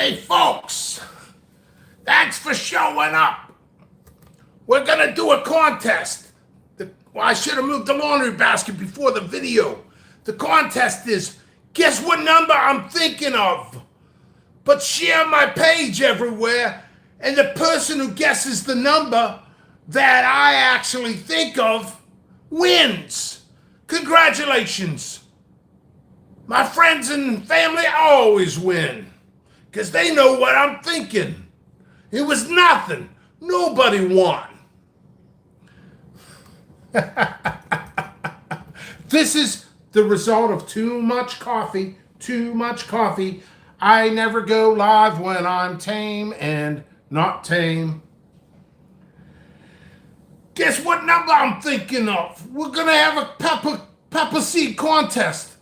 Hey, folks, thanks for showing up. We're going to do a contest. I should have moved the laundry basket before the video. The contest is, guess what number I'm thinking of? But share my page everywhere, and the person who guesses the number that I actually think of wins. Congratulations. My friends and family always win, because they know what I'm thinking. It was nothing. Nobody won. This is the result of too much coffee. Too much coffee. I never go live when I'm tame and not tame. Guess what number I'm thinking of? We're going to have a pepper seed contest.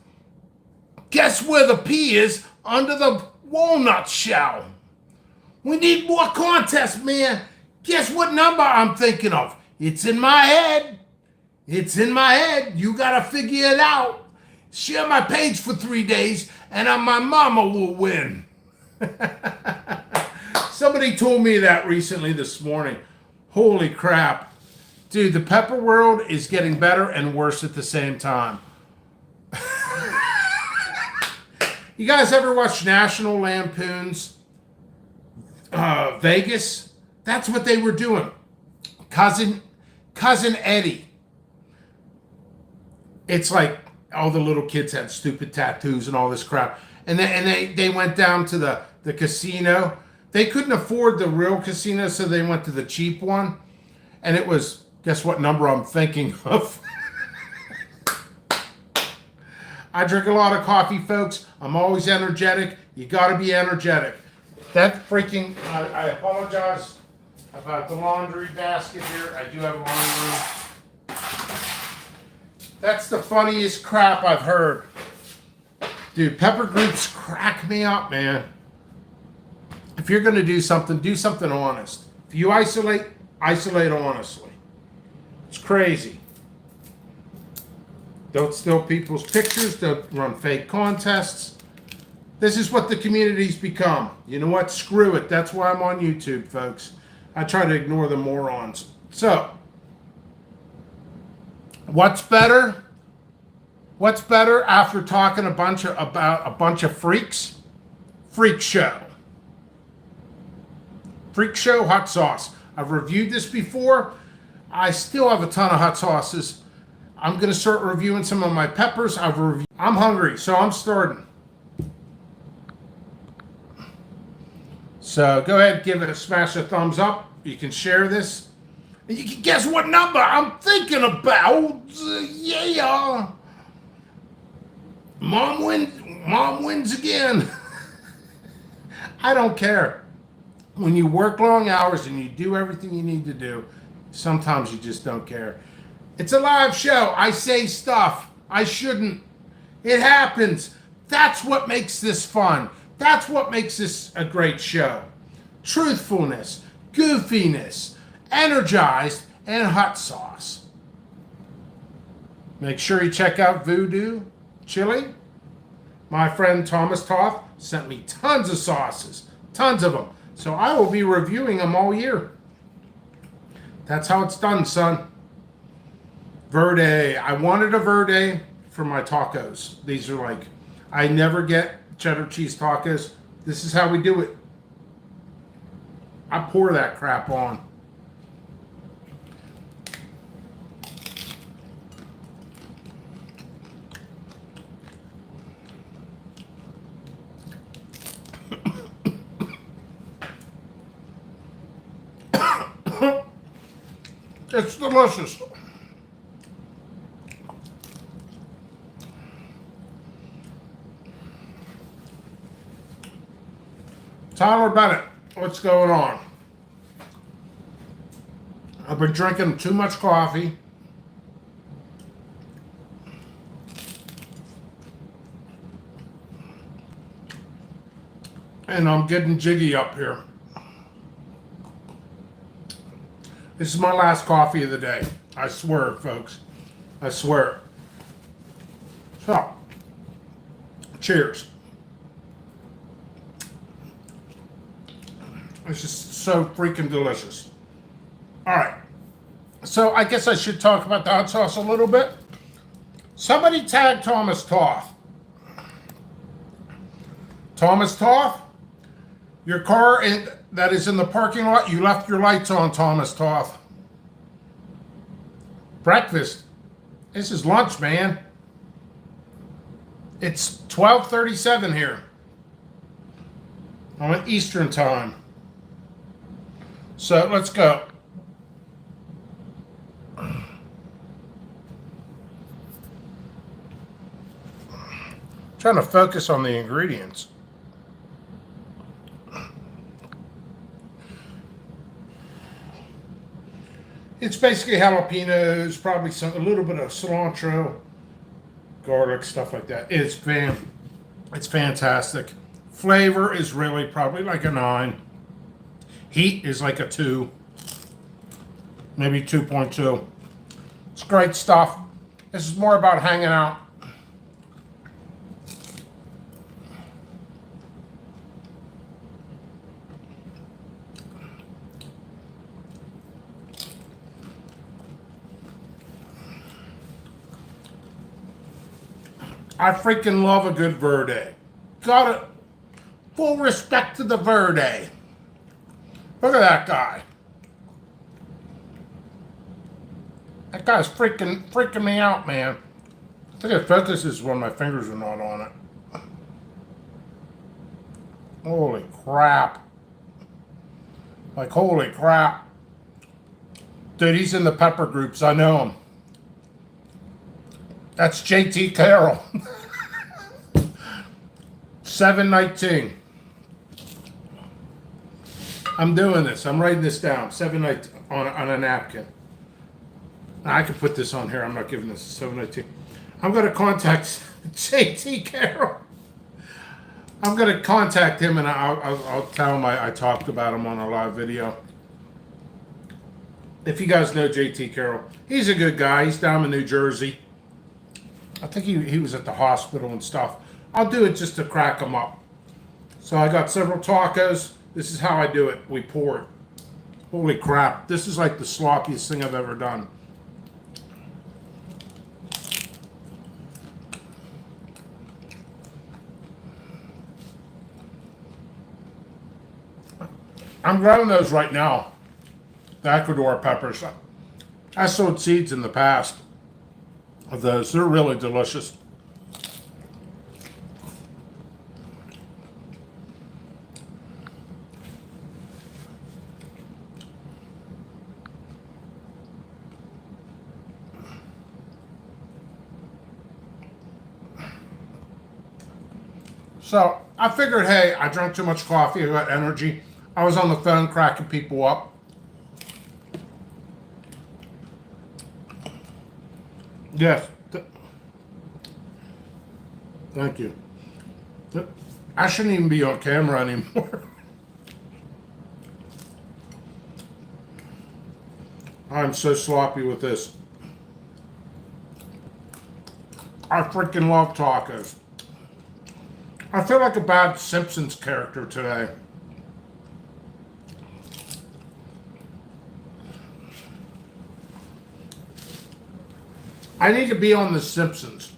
Guess where the pea is? Under the walnut shell. We need more contests, man. Guess what number I'm thinking of? It's in my head. It's in my head. You gotta figure it out. Share my page for 3 days, and my mama will win. Somebody told me that recently this morning. Holy crap. Dude, the pepper world is getting better and worse at the same time. You guys ever watch National Lampoon's Vegas? That's what they were doing. Cousin Eddie. It's like all the little kids had stupid tattoos and all this crap. And they went down to the casino. They couldn't afford the real casino, so they went to the cheap one. And it was, guess what number I'm thinking of? I drink a lot of coffee, folks. I'm always energetic. You got to be energetic. That freaking, I apologize about the laundry basket here. I do have a laundry room. That's the funniest crap I've heard. Dude, pepper groups crack me up, man. If you're going to do something honest. If you isolate honestly. It's crazy. Don't steal people's pictures. Don't run fake contests. This is what the community's become. You know what? Screw it. That's why I'm on YouTube, folks. I try to ignore the morons. So, what's better? What's better after talking about a bunch of freaks? Freak Show. Freak Show hot sauce. I've reviewed this before. I still have a ton of hot sauces. I'm going to start reviewing some of my peppers. I'm hungry, so I'm starting. So go ahead, give it smash a thumbs up. You can share this. And you can guess what number I'm thinking about. Yeah. Mom wins again. I don't care. When you work long hours and you do everything you need to do, sometimes you just don't care. It's a live show. I say stuff I shouldn't. It happens. That's what makes this fun. That's what makes this a great show. Truthfulness, goofiness, energized, and hot sauce. Make sure you check out Voodoo, Chile. My friend Thomas Toth sent me tons of sauces. Tons of them. So I will be reviewing them all year. That's how it's done, son. Verde. I wanted a Verde for my tacos. These are like, I never get cheddar cheese tacos. This is how we do it. I pour that crap on. It's delicious. Tyler Bennett, what's going on? I've been drinking too much coffee. And I'm getting jiggy up here. This is my last coffee of the day. I swear, folks. I swear. So, cheers. It's just so freaking delicious. All right. So I guess I should talk about the hot sauce a little bit. Somebody tag Thomas Toth. Thomas Toth, your car that is in the parking lot, you left your lights on, Thomas Toth. Breakfast. This is lunch, man. It's 12:37 here. I'm at Eastern time. So let's go. Trying to focus on the ingredients. It's basically jalapenos, probably a little bit of cilantro, garlic, stuff like that. It's fantastic. Flavor is really probably like a 9. Heat is like a 2, maybe 2.2. It's great stuff. This is more about hanging out. I freaking love a good verde. Got it. Full respect to the verde. Look at that guy. That guy's freaking me out, man. I think it focuses when my fingers are not on it. Holy crap. Like, holy crap. Dude, he's in the pepper groups. I know him. That's JT Carroll. 719. I'm doing this. I'm writing this down. 719 on a napkin. I can put this on here. I'm not giving this a 719. I'm going to contact JT Carroll. I'm going to contact him and I'll tell him I talked about him on a live video. If you guys know JT Carroll, he's a good guy. He's down in New Jersey. I think he was at the hospital and stuff. I'll do it just to crack him up. So I got several tacos. This is how I do it. We pour it. Holy crap. This is like the sloppiest thing I've ever done. I'm growing those right now. The Ecuador peppers. I sowed seeds in the past of those. They're really delicious. So I figured, hey, I drank too much coffee, I got energy. I was on the phone cracking people up. Yes. Thank you. I shouldn't even be on camera anymore. I'm so sloppy with this. I freaking love tacos. I feel like a bad Simpsons character today. I need to be on The Simpsons.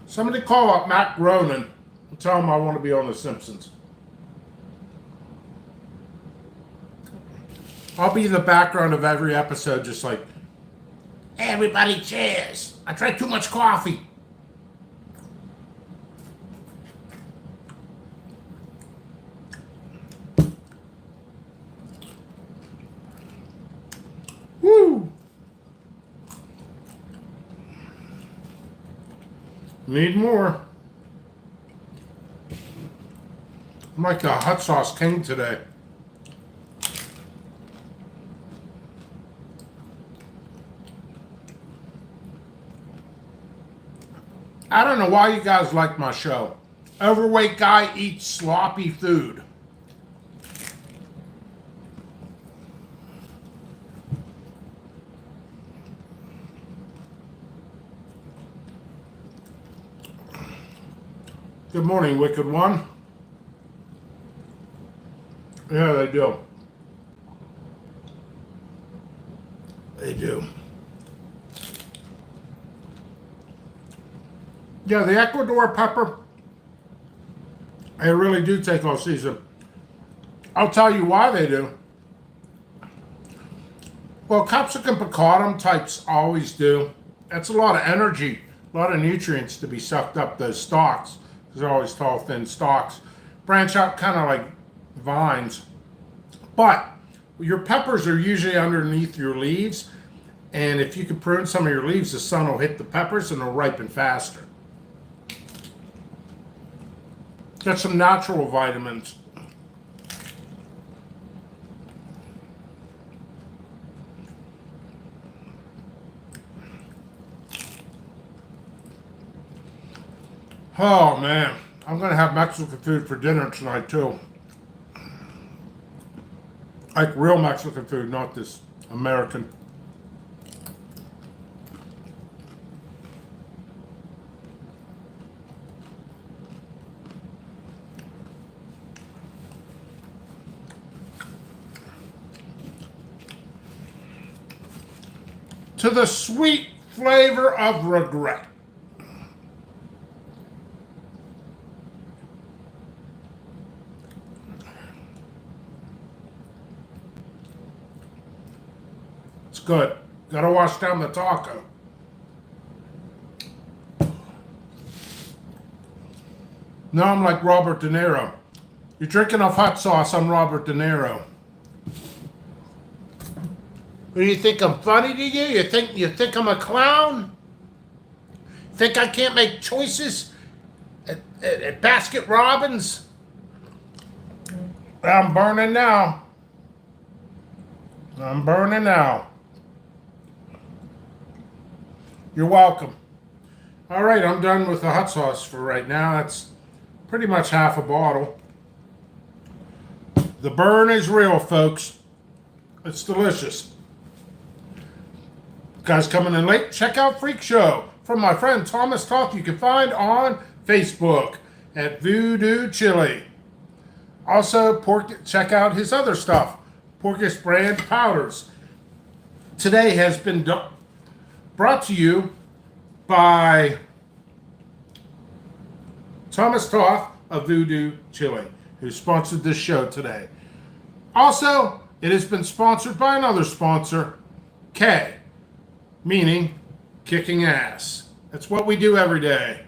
Somebody call up Matt Groening and tell him I want to be on The Simpsons. I'll be the background of every episode, just like, hey, everybody, cheers. I drank too much coffee. Woo! Need more. I'm like a hot sauce king today. I don't know why you guys like my show. Overweight guy eats sloppy food. Good morning, Wicked One. Yeah, they do. They do. Yeah, the Ecuador pepper, they really do take all season. I'll tell you why they do. Well, capsicum picartum types always do. That's a lot of energy, a lot of nutrients to be sucked up those stalks. They're always tall, thin stalks. Branch out kind of like vines. But your peppers are usually underneath your leaves. And if you can prune some of your leaves, the sun will hit the peppers and they'll ripen faster. Got some natural vitamins. Oh man, I'm gonna have Mexican food for dinner tonight too. Like real Mexican food, not this American. To the sweet flavor of regret. It's good. Gotta wash down the taco. Now I'm like Robert De Niro. You're drinking off hot sauce, I'm Robert De Niro. Do you think I'm funny to you? You think I'm a clown? Think I can't make choices at Basket Robbins? I'm burning now. I'm burning now. You're welcome. All right, I'm done with the hot sauce for right now. That's pretty much half a bottle. The burn is real, folks. It's delicious. Guys coming in late, check out Freak Show from my friend Thomas Toth. You can find on Facebook at Voodoo Chile. Also, check out his other stuff, Porkus brand powders. Today has been brought to you by Thomas Toth of Voodoo Chile, who sponsored this show today. Also, it has been sponsored by another sponsor, K, meaning kicking ass. That's what we do every day.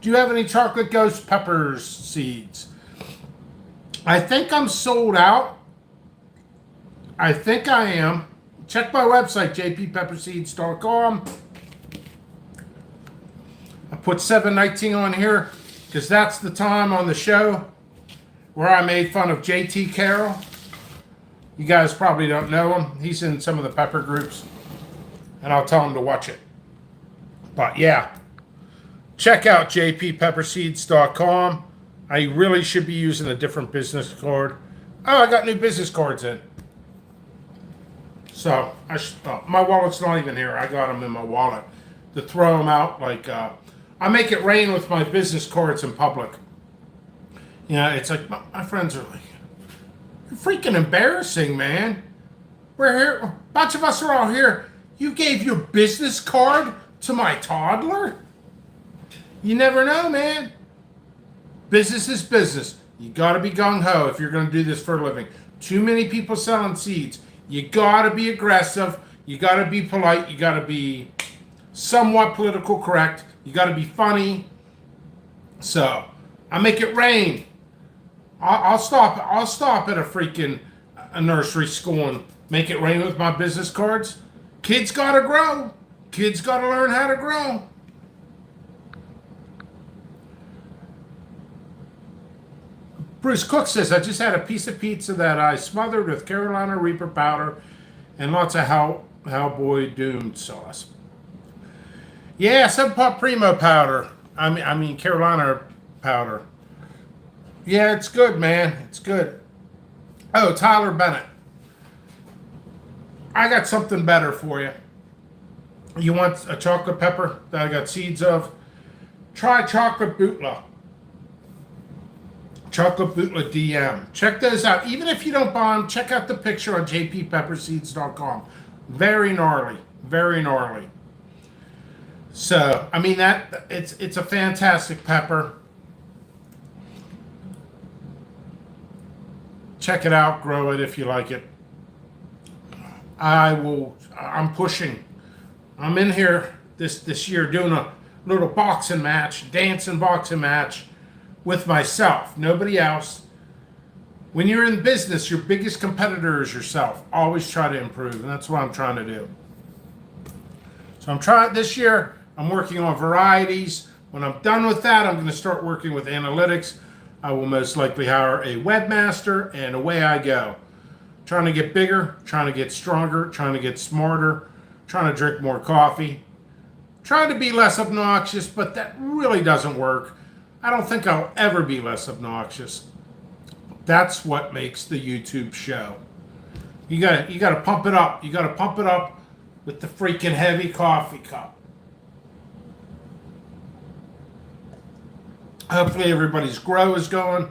Do you have any chocolate ghost peppers seeds? I think I'm sold out. I think I am. Check my website, jppepperseeds.com. I put 719 on here because that's the time on the show where I made fun of JT Carroll. You guys probably don't know him. He's in some of the pepper groups, and I'll tell him to watch it. But yeah, check out jppepperseeds.com. I really should be using a different business card. Oh, I got new business cards in. So, my wallet's not even here. I got them in my wallet to throw them out. Like, I make it rain with my business cards in public. You know, it's like, my friends are like, you're freaking embarrassing, man. We're here, a bunch of us are all here. You gave your business card to my toddler? You never know, man. Business is business. You gotta be gung-ho if you're gonna do this for a living. Too many people selling seeds. You gotta be aggressive. You gotta be polite. You gotta be somewhat political correct. You gotta be funny. So, I make it rain. I'll stop at a nursery school and make it rain with my business cards. Kids gotta grow. Kids gotta learn how to grow. Bruce Cook says, I just had a piece of pizza that I smothered with Carolina Reaper powder and lots of Hellboy Doomed sauce. Yeah, Sub Pop Primo powder. I mean Carolina powder. Yeah, it's good, man. It's good. Oh, Tyler Bennett. I got something better for you. You want a chocolate pepper that I got seeds of? Try chocolate bootla. Chocolate bootla DM. Check those out. Even if you don't buy them, check out the picture on jppepperseeds.com. Very gnarly. Very gnarly. So, I mean, that it's a fantastic pepper. Check it out, grow it if you like it. I'm pushing. I'm in here this year doing a little boxing match, dancing boxing match with myself, nobody else. When you're in business, your biggest competitor is yourself. Always try to improve, and that's what I'm trying to do. So I'm trying this year, I'm working on varieties. When I'm done with that, I'm going to start working with analytics. I will most likely hire a webmaster, and away I go. Trying to get bigger, trying to get stronger, trying to get smarter, trying to drink more coffee, trying to be less obnoxious, but that really doesn't work. I don't think I'll ever be less obnoxious. That's what makes the YouTube show. You gotta pump it up. You gotta pump it up with the freaking heavy coffee cup. Hopefully everybody's grow is going.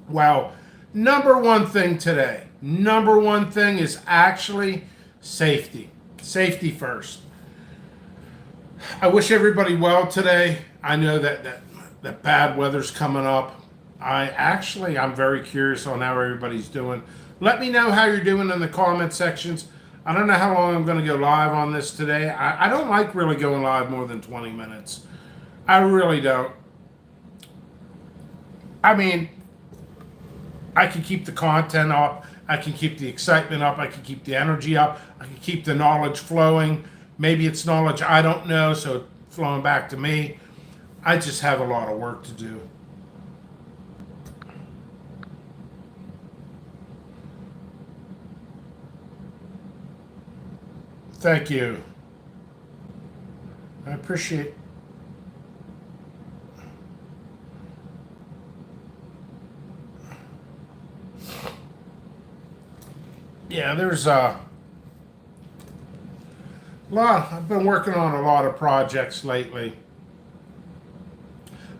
Wow. Number one thing today. Number one thing is actually safety. Safety first. I wish everybody well today. I know that bad weather's coming up. I'm very curious on how everybody's doing. Let me know how you're doing in the comment sections. I don't know how long I'm going to go live on this today. I don't like really going live more than 20 minutes. I really don't. I mean, I can keep the content up. I can keep the excitement up. I can keep the energy up. I can keep the knowledge flowing. Maybe it's knowledge I don't know, so it's flowing back to me. I just have a lot of work to do. Thank you. I appreciate. Yeah, there's a lot. I've been working on a lot of projects lately.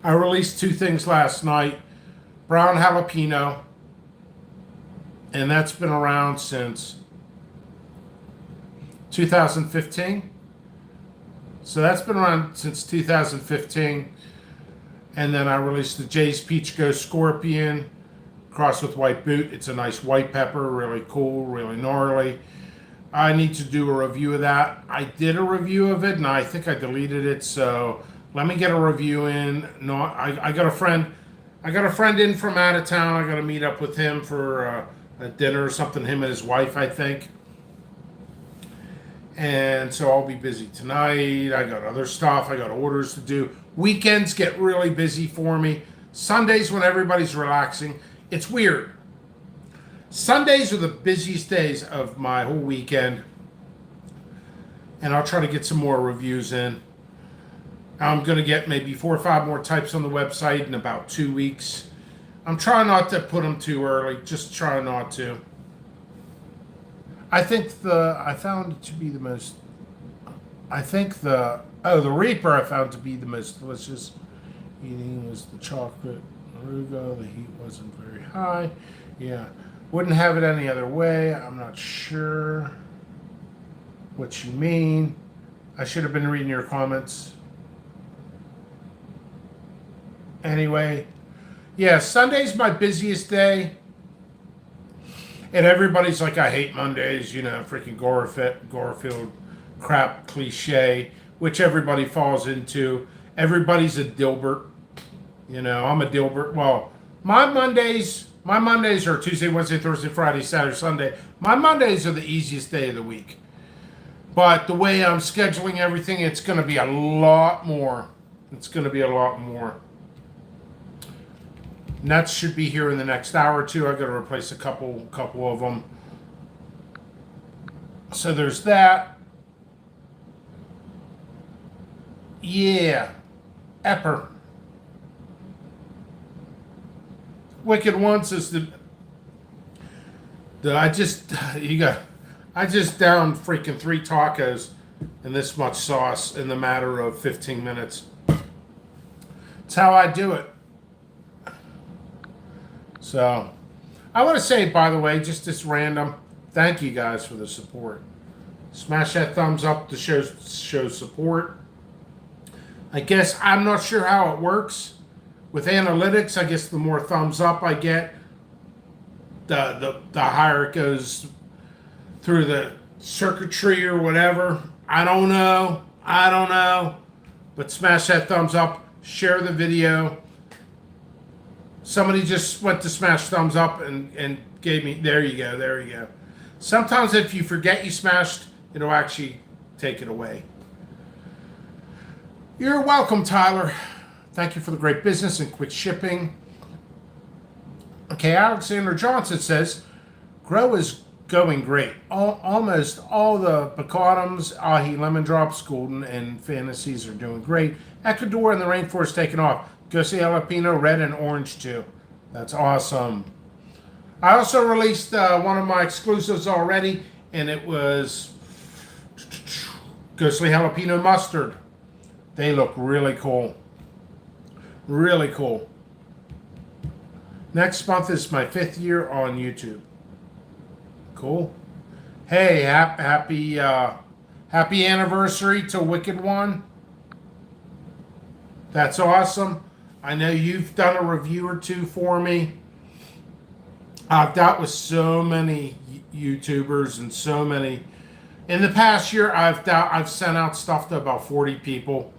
I released 2 things last night. Brown jalapeno, and that's been around since 2015. So that's been around since 2015. And then I released the Jay's Peach Ghost Scorpion crossed with white boot. It's a nice white pepper, really cool, really gnarly. I need to do a review of that. I did a review of it, and I think I deleted it. So let me get a review in. No, I got a friend. I got a friend in from out of town. I got to meet up with him for a dinner or something. Him and his wife, I think. And so I'll be busy tonight. I got other stuff. I got orders to do. Weekends get really busy for me. Sundays when everybody's relaxing. It's weird. Sundays are the busiest days of my whole weekend. And I'll try to get some more reviews in. I'm going to get maybe 4 or 5 more types on the website in about 2 weeks. I'm trying not to put them too early. Just try not to. I found it to be the most, the Reaper I found to be the most delicious eating was the chocolate arugula. The heat wasn't very high. Yeah. Wouldn't have it any other way. I'm not sure what you mean. I should have been reading your comments. Anyway, yeah, Sunday's my busiest day. And everybody's like, I hate Mondays, freaking Garfield crap cliche, which everybody falls into. Everybody's a Dilbert. I'm a Dilbert. Well, my Mondays are Tuesday, Wednesday, Thursday, Friday, Saturday, Sunday. My Mondays are the easiest day of the week. But the way I'm scheduling everything, it's going to be a lot more. Nuts should be here in the next hour or two. I got to replace a couple of them. So there's that. Yeah, Epper. Wicked Once is I just downed freaking 3 tacos and this much sauce in the matter of 15 minutes. It's how I do it. So, I want to say, by the way, just this random, thank you guys for the support. Smash that thumbs up to show support. I guess I'm not sure how it works with analytics. I guess the more thumbs up I get, the higher it goes through the circuitry or whatever. I don't know. But smash that thumbs up. Share the video. Somebody just went to smash thumbs up and gave me. There you go. Sometimes if you forget you smashed, it'll actually take it away. You're welcome, Tyler. Thank you for the great business and quick shipping. Okay, Alexander Johnson says, Grow is going great. Almost all the Bacardums, Ahi Lemon Drops, Golden, and Fantasies are doing great. Ecuador and the Rainforest taking off. Go see Jalapeno, Red, and Orange too. That's awesome. I also released one of my exclusives already, and it was Ghostly Jalapeno Mustard. They look really cool. Really cool. Next month is my 5th year on YouTube. Cool. Hey, happy anniversary to Wicked One. That's awesome. I know you've done a review or two for me. I've dealt with so many YouTubers and so many. In the past year, I've sent out stuff to about 40 people.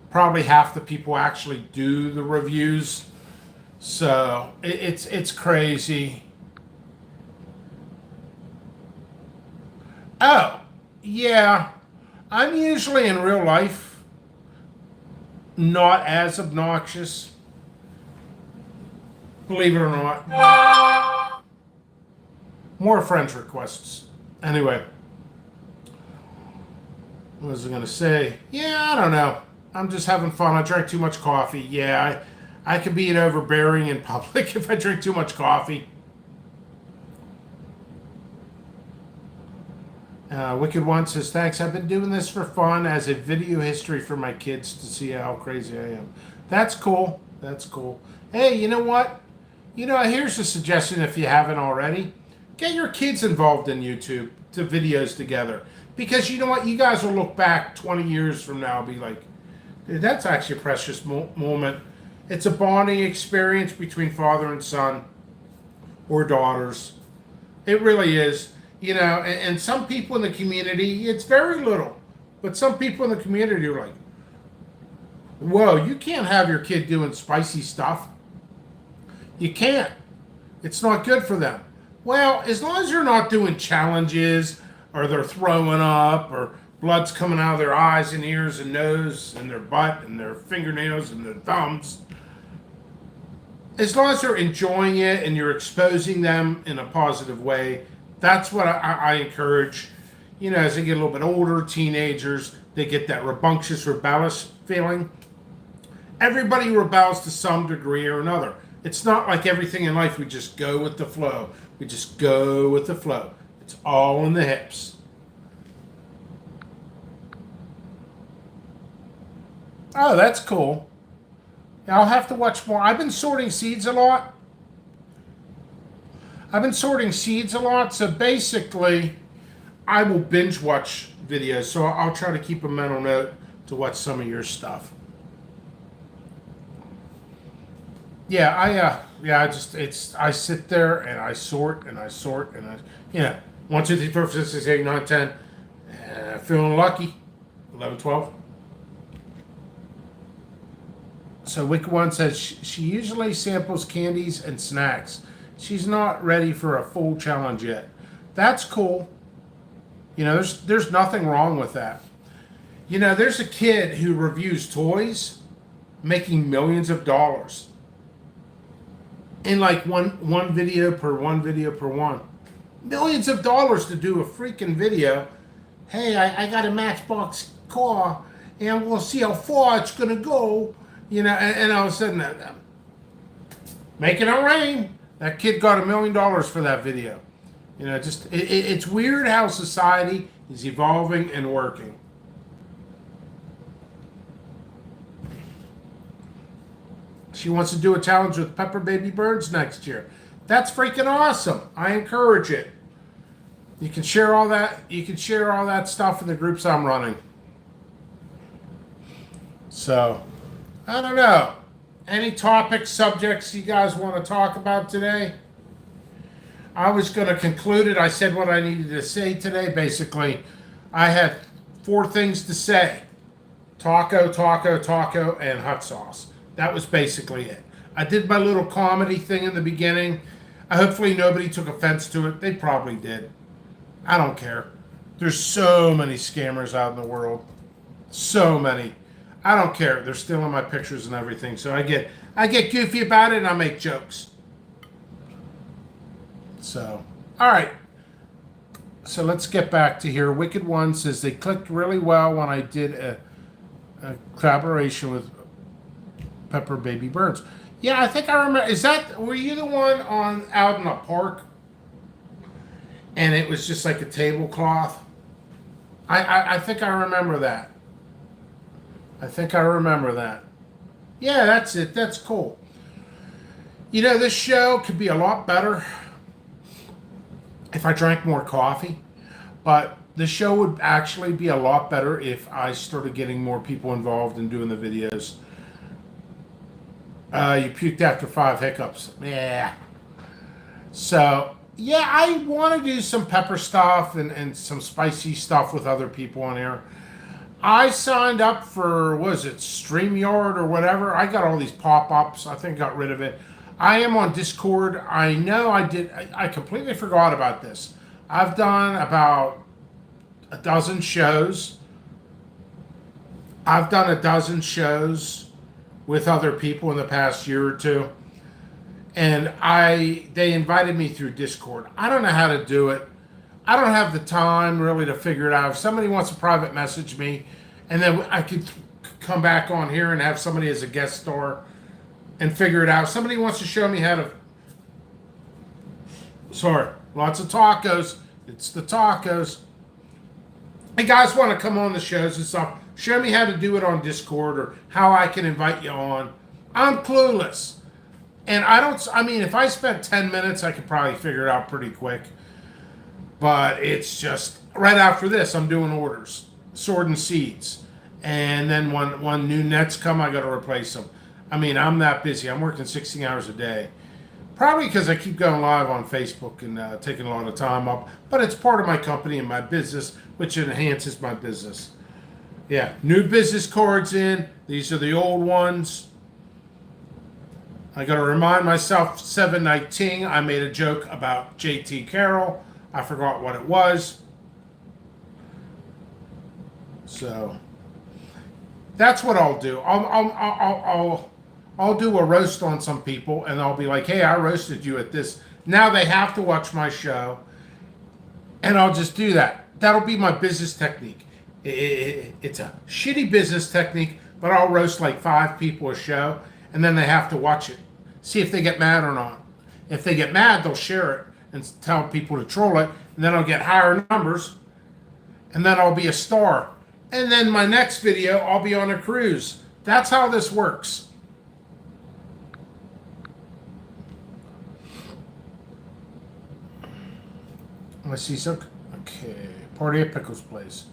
Probably half the people actually do the reviews. So it's crazy. Oh, yeah. I'm usually in real life not as obnoxious. Believe it or not. More friends requests. Anyway. What was I going to say? Yeah, I don't know. I'm just having fun. I drank too much coffee. Yeah, I could be overbearing in public if I drink too much coffee. Wicked One says, thanks. I've been doing this for fun as a video history for my kids to see how crazy I am. That's cool. That's cool. Hey, you know what? Here's a suggestion if you haven't already. Get your kids involved in YouTube to videos together. Because you know what? You guys will look back 20 years from now and be like, dude, that's actually a precious moment. It's a bonding experience between father and son or daughters. It really is. And some people in the community, it's very little. But some people in the community are like, whoa, you can't have your kid doing spicy stuff. You can't. It's not good for them. Well, as long as you're not doing challenges or they're throwing up or blood's coming out of their eyes and ears and nose and their butt and their fingernails and their thumbs. As long as they're enjoying it and you're exposing them in a positive way, that's what I encourage. As they get a little bit older, teenagers, they get that rambunctious, rebellious feeling. Everybody rebels to some degree or another. It's not like everything in life we just go with the flow. We just go with the flow. It's all in the hips. Oh, that's cool. I'll have to watch more. I've been sorting seeds a lot. So basically, I will binge watch videos. So I'll try to keep a mental note to watch some of your stuff. Yeah, I sit there and I sort and I 1, 2, 3, 4, 5, 6, 6, 8, 9, 10. Feeling lucky. 11, 12. So Wicked One says she usually samples candies and snacks. She's not ready for a full challenge yet. That's cool. There's nothing wrong with that. There's a kid who reviews toys making millions of dollars in like one video per one. Millions of dollars to do a freaking video. Hey, I got a Matchbox car and we'll see how far it's gonna go. And all of a sudden, making it rain. That kid got $1 million for that video. It's weird how society is evolving and working. She wants to do a challenge with Pepper Baby Birds next year. That's freaking awesome. I encourage it. You can share all that. You can share all that stuff in the groups I'm running. So, I don't know. Any topics, subjects you guys want to talk about today? I was going to conclude it. I said what I needed to say today. Basically, I had 4 things to say. Taco, taco, taco, and hot sauce. That was basically it. I did my little comedy thing in the beginning. Hopefully nobody took offense to it. They probably did. I don't care. There's so many scammers out in the world. So many. I don't care. They're stealing my pictures and everything. So I get goofy about it and I make jokes. So, all right. So let's get back to here. Wicked One says they clicked really well when I did a collaboration with Pepper Baby Birds. Yeah, I think I remember. Were you the one out in a park? And it was just like a tablecloth? I think I remember that. Yeah, that's it. That's cool. You know, this show could be a lot better if I drank more coffee. But the show would actually be a lot better if I started getting more people involved in doing the videos. You puked after 5 hiccups. Yeah. So, yeah, I want to do some pepper stuff and some spicy stuff with other people on here. I signed up for, StreamYard or whatever. I got all these pop-ups. I think I got rid of it. I am on Discord. I know I did. I completely forgot about this. I've done about a dozen shows. I've done a dozen shows with other people in the past year or two. And they invited me through Discord. I don't know how to do it. I don't have the time really to figure it out. If somebody wants to private message me, and then I could come back on here and have somebody as a guest star and figure it out. If somebody wants to show me how to... Sorry, lots of tacos. It's the tacos. Hey, guys want to come on the shows and stuff, show me how to do it on Discord or how I can invite you on. I'm clueless. And if I spent 10 minutes, I could probably figure it out pretty quick. But it's just, right after this, I'm doing orders. Sword and Seeds. And then when new nets come, I got to replace them. I'm that busy. I'm working 16 hours a day. Probably because I keep going live on Facebook and taking a lot of time up. But it's part of my company and my business, which enhances my business. Yeah, new business cards in. These are the old ones. I got to remind myself, 7 Night Ting, I made a joke about JT Carroll. I forgot what it was. So that's what I'll do. I'll do a roast on some people, and I'll be like, hey, I roasted you at this. Now they have to watch my show, and I'll just do that. That'll be my business technique. It's a shitty business technique, but I'll roast like 5 people a show, and then they have to watch it. See if they get mad or not. If they get mad, they'll share it and tell people to troll it, and then I'll get higher numbers, and then I'll be a star. And then my next video, I'll be on a cruise. That's how this works. I see some. Okay, party at Pickles Place.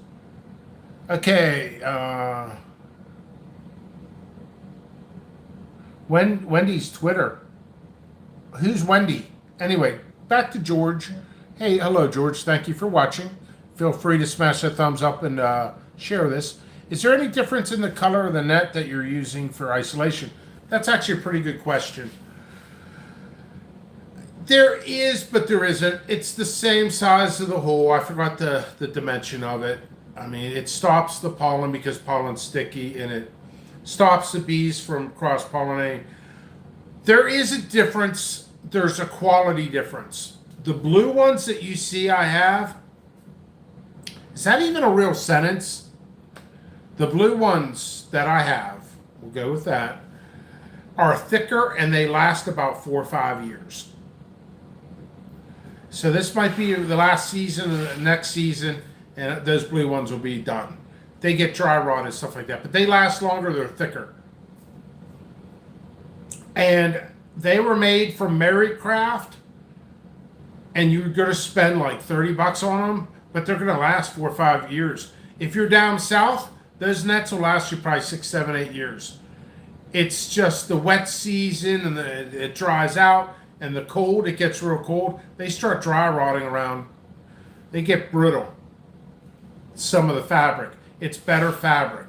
Okay, Wendy's Twitter. Who's Wendy? Anyway, back to George. Hey, hello, George. Thank you for watching. Feel free to smash that thumbs up and share this. Is there any difference in the color of the net that you're using for isolation? That's actually a pretty good question. There is, but there isn't. It's the same size of the hole. I forgot the dimension of it. It stops the pollen because pollen's sticky, and it stops the bees from cross-pollinating. There is a difference. There's a quality difference. The blue ones that you see I have, is that even a real sentence? The blue ones that I have, we'll go with that, are thicker and they last about 4 or 5 years. So this might be the last season, the next season, and those blue ones will be done. They get dry rot and stuff like that, but they last longer, they're thicker. And they were made from Marycraft, and you're going to spend like 30 bucks on them, but they're going to last 4 or 5 years. If you're down south, those nets will last you probably 6, 7, 8 years. It's just the wet season, and it dries out, and the cold, it gets real cold. They start dry rotting around. They get brittle. Some of the fabric. It's better fabric.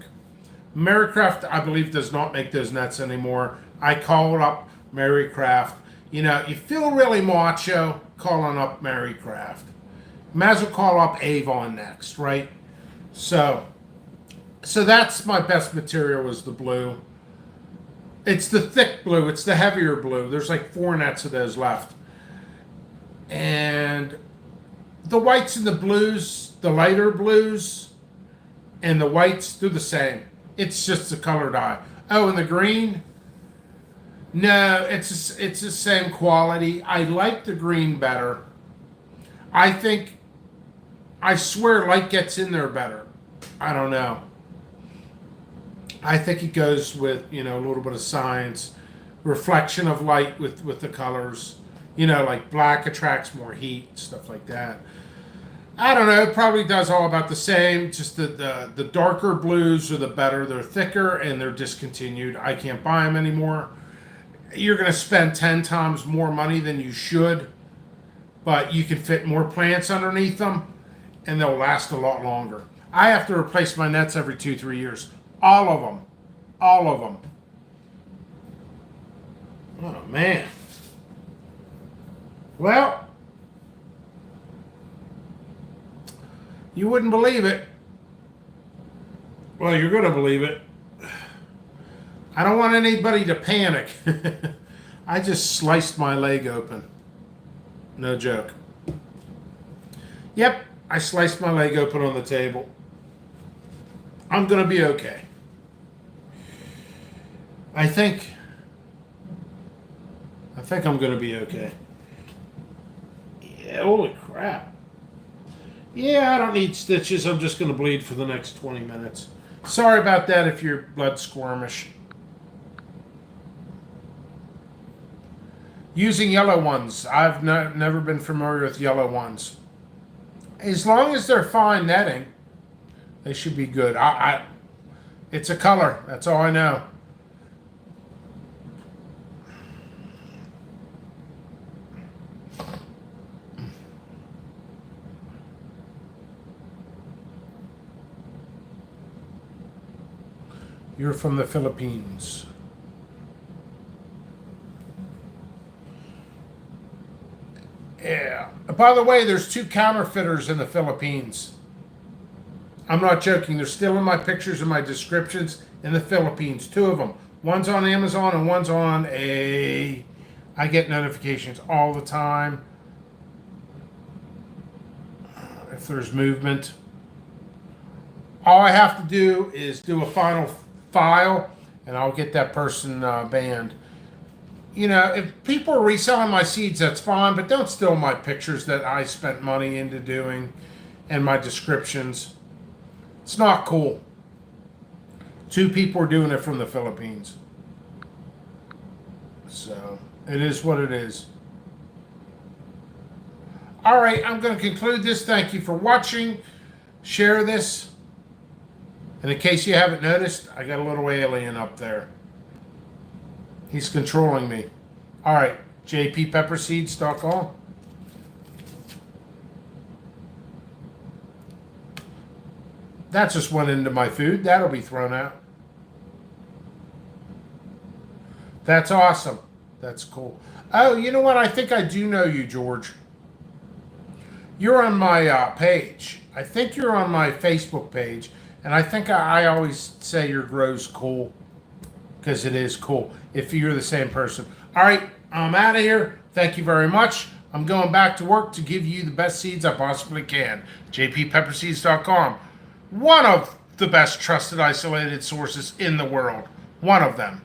Marycraft, I believe, does not make those nets anymore. I called up Marycraft. You know, you feel really macho calling up Marycraft. Might as well call up Avon next, right? So that's my best material, is the blue. It's the thick blue. It's the heavier blue. There's like 4 nets of those left. And the whites and the blues, the lighter blues and the whites, they're the same. It's just the color dye. Oh, and the green? No, it's the same quality. I like the green better. I swear light gets in there better. I don't know. I think it goes with, you know, a little bit of science, reflection of light with the colors. You know, like black attracts more heat, stuff like that. I don't know. It probably does all about the same. Just the darker blues are the better. They're thicker and they're discontinued. I can't buy them anymore. You're going to spend 10 times more money than you should, but you can fit more plants underneath them, and they'll last a lot longer. I have to replace my nets every 2-3 years. All of them. All of them. Oh, man. Well, you wouldn't believe it. Well, you're going to believe it. I don't want anybody to panic. I just sliced my leg open. No joke. Yep, I sliced my leg open on the table. I'm going to be okay. I think I'm going to be okay. Yeah, holy crap. Yeah, I don't need stitches. I'm just going to bleed for the next 20 minutes. Sorry about that if you're blood squirmish. Using yellow ones. I've never been familiar with yellow ones. As long as they're fine netting, they should be good. It's a color. That's all I know. You're from the Philippines. Yeah. By the way, there's 2 counterfeiters in the Philippines. I'm not joking. They're still in my pictures and my descriptions in the Philippines. 2 of them. One's on Amazon and one's on I get notifications all the time if there's movement. All I have to do is do a final file, and I'll get that person banned. You know, if people are reselling my seeds, that's fine, but don't steal my pictures that I spent money into doing and my descriptions. It's not cool. 2 people are doing it from the Philippines. So, it is what it is. All right, I'm going to conclude this. Thank you for watching. Share this. And in case you haven't noticed, I got a little alien up there. He's controlling me. All right, jppepperseeds.com. That just went into my food. That'll be thrown out. That's awesome. That's cool. Oh, you know what? I think I do know you, George. You're on my page. I think you're on my Facebook page. And I think I always say your grow's cool. Because it is cool. If you're the same person. All right, I'm out of here. Thank you very much. I'm going back to work to give you the best seeds I possibly can. jppepperseeds.com. One of the best trusted isolated sources in the world. One of them.